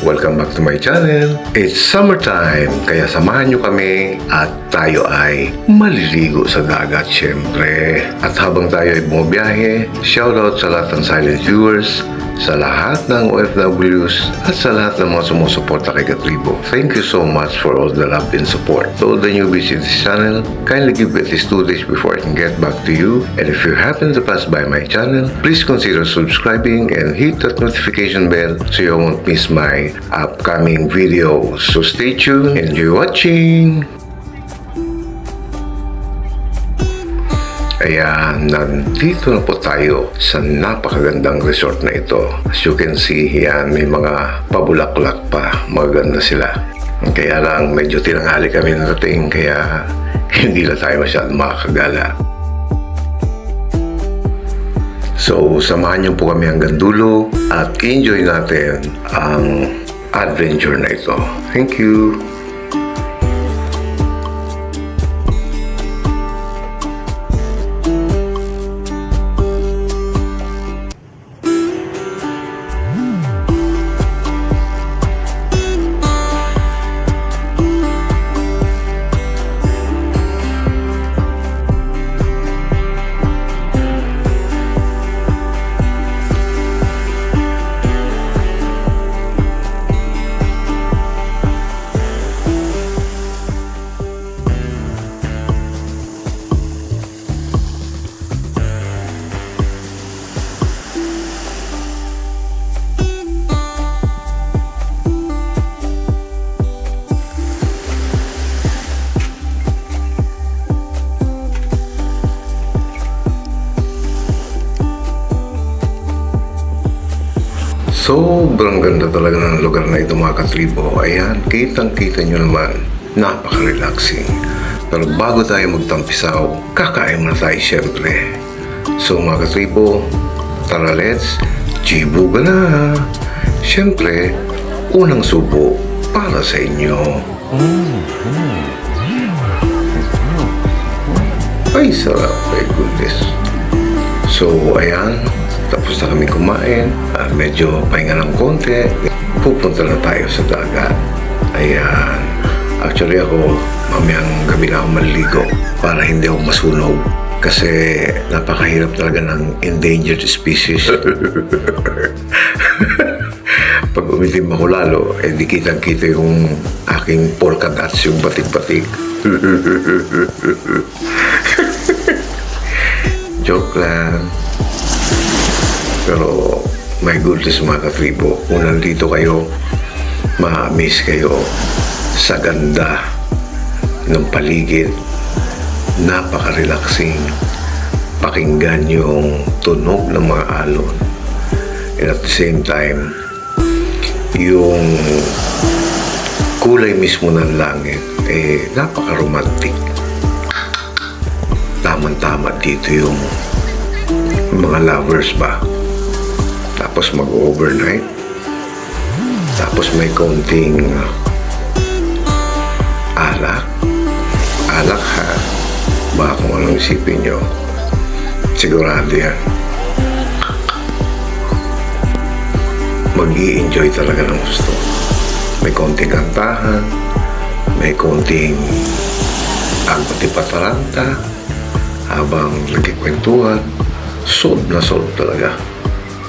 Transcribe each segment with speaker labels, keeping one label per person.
Speaker 1: Welcome back to my channel. It's summertime, kaya samahan nyo kami at tayo ay maliligo sa dagat syempre. At habang tayo ay bumabiyahe, shoutout sa lahat ng silent viewers, sa lahat ng OFWs at sa lahat ng mga sumusuporta kay Katribo. Thank you so much for all the love and support. To all the newbies in this channel, kindly give it at least 2 days before I can get back to you. And if you happen to pass by my channel, please consider subscribing and hit that notification bell so you won't miss my upcoming videos. So stay tuned and enjoy watching! Ayan, nandito na po tayo sa napakagandang resort na ito. As you can see, yan, may mga pabulaklak pa. Maganda sila. Kaya lang, medyo tinanghali kami narating, kaya hindi na tayo masyadong makakagala. So, samahan niyo po kami hanggang dulo at enjoy natin ang adventure na ito. Thank you! Sobrang ganda talaga ng lugar na ito mga katribo. Ayan, kitang-kita nyo naman. Napaka-relaxing. Pero bago tayo magtampisaw, kakain muna tayo syempre. So mga katribo, tara let's chibuga na. Syempre, unang subo para sa inyo. Ay, sarap. My goodness. So, ayan. Tapos na kami kumain, medyo pahinga ng konti, pupunta na tayo sa dagat. Ayan. Actually ako, mamayang gabi na ako maliligo para hindi ako masunog. Kasi napakahirap talaga ng endangered species. Pag umitim ako lalo, di kitang-kita yung aking polka dots, yung batik-batik. Joke lang. Pero, my goodness mga katribo, kung nandito kayo, ma-amaze kayo sa ganda ng paligid. Napaka-relaxing. Pakinggan yung tunog ng mga alon. And at the same time, yung kulay mismo ng langit, napaka-romantic. Tama-tama dito yung mga lovers ba? Tapos mag-overnight. Tapos may konting alak. Alak ha. Baka kung anong isipin nyo. Sigurado yan. Mag-i-enjoy talaga ng gusto. May konting kantahan. May konting agpati-pataranta. Habang nagkikwentuhan. Sold na sold talaga.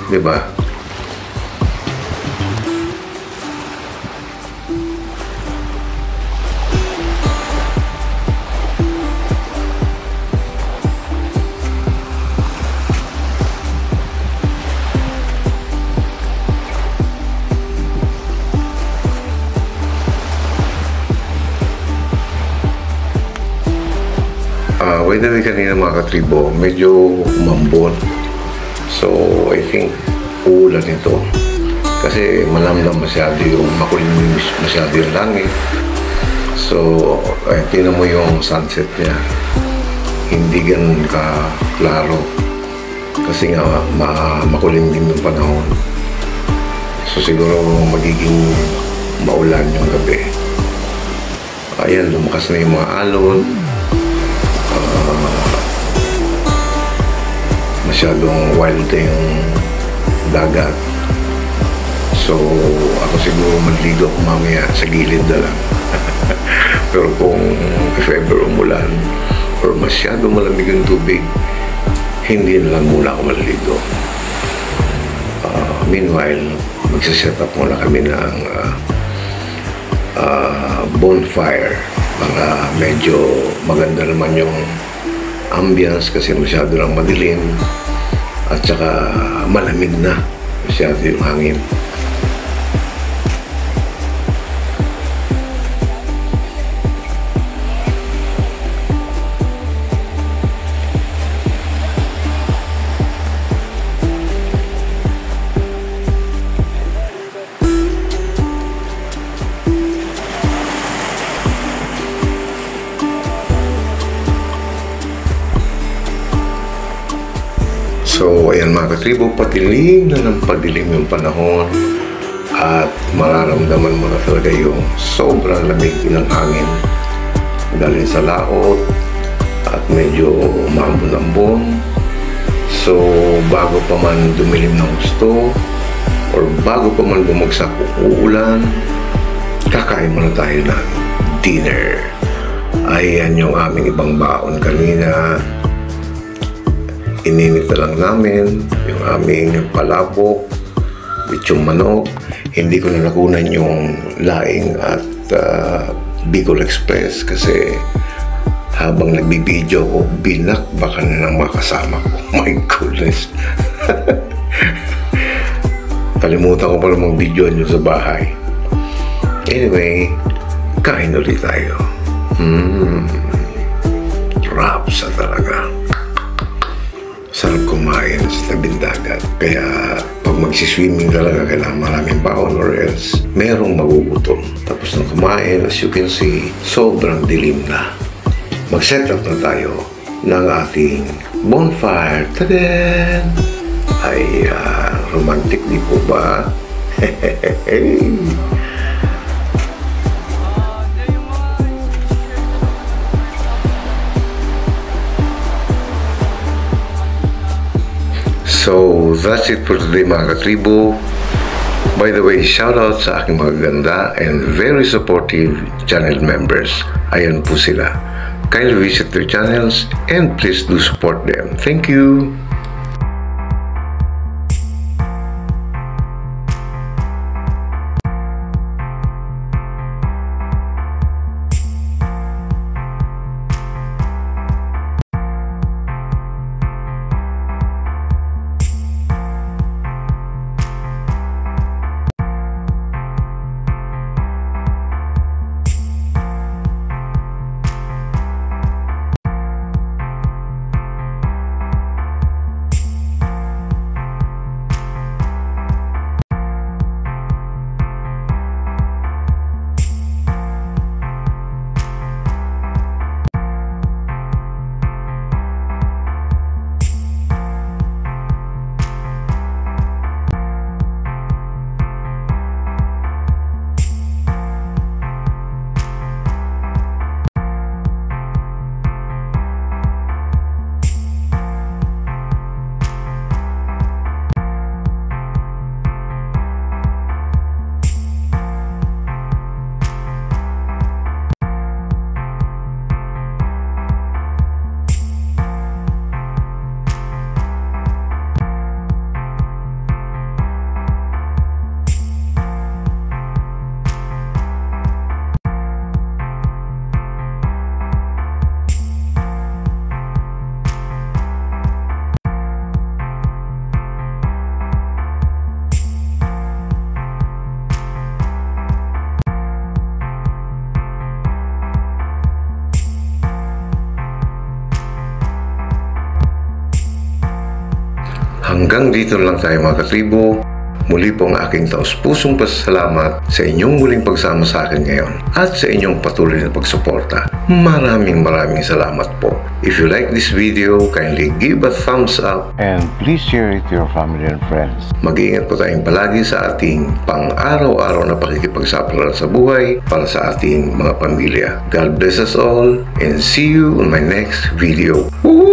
Speaker 1: Diba? By the way, kanina mga katribo, medyo umambon. So, I think uulan ito. Kasi malamlam masyado yung makulimlim masyado yung langit. So, tingnan mo yung sunset niya. Hindi ganun ka-klaro. Kasi nga, makulimlim yung panahon. So, siguro magiging maulan yung gabi. Ayan, lumakas na yung mga alon. masyadong wild yung dagat. So, ako siguro maliligo ako mamaya sa gilid na lang. Pero kung if ever umulan or masyado malamig yung tubig, hindi na lang muna ako maliligo. Meanwhile, magsiset up muna kami ng bonfire para medyo maganda naman yung ambience kasi masyado lang madilim at saka malamig na masyado yung hangin. So, ayan mga katribo, patilim na ng padilim yung panahon at mararamdaman mo na talaga yung sobrang lamig ng hangin galing sa laot at medyo maambon-ambon. So, bago pa man dumilim ng gusto or bago pa man bumagsak uulan, kakain muna tayo ng dinner. Ayan yung aming ibang baon kanina. Ininit na lang namin yung aming palabok with yung manok. Hindi ko na nakunan yung laing at Bicol Express kasi habang nagbibideo ko, binakbakan na ng mga kasama ko. My goodness. Kalimutan ko pala mag-videoan yun sa bahay. Anyway, kain ulit tayo. Rapsa talaga. Sarap kumain sa tabing dagat. Kaya pag magsiswimming talaga kailangan maraming baon or else merong magugutom. Tapos nang kumain, as you can see, sobrang dilim na. Mag-set up na tayo ng ating bonfire. Tadaan! Ay, romantic di po ba? So, that's it for today mga katribo. By the way, shoutout sa aking mga ganda and very supportive channel members. Ayan po sila. Kindly visit their channels and please do support them. Thank you! Hanggang dito lang tayo mga katribo. Muli po ang aking taus-pusong pasasalamat sa inyong muling pagsama sa akin ngayon at sa inyong patuloy na pagsuporta. Maraming salamat po. If you like this video, kindly give a thumbs up and please share it to your family and friends. Mag-iingat po tayong palagi sa ating pang-araw-araw na pakikipagsapalaran sa buhay para sa ating mga pamilya. God bless us all and see you on my next video. Woo!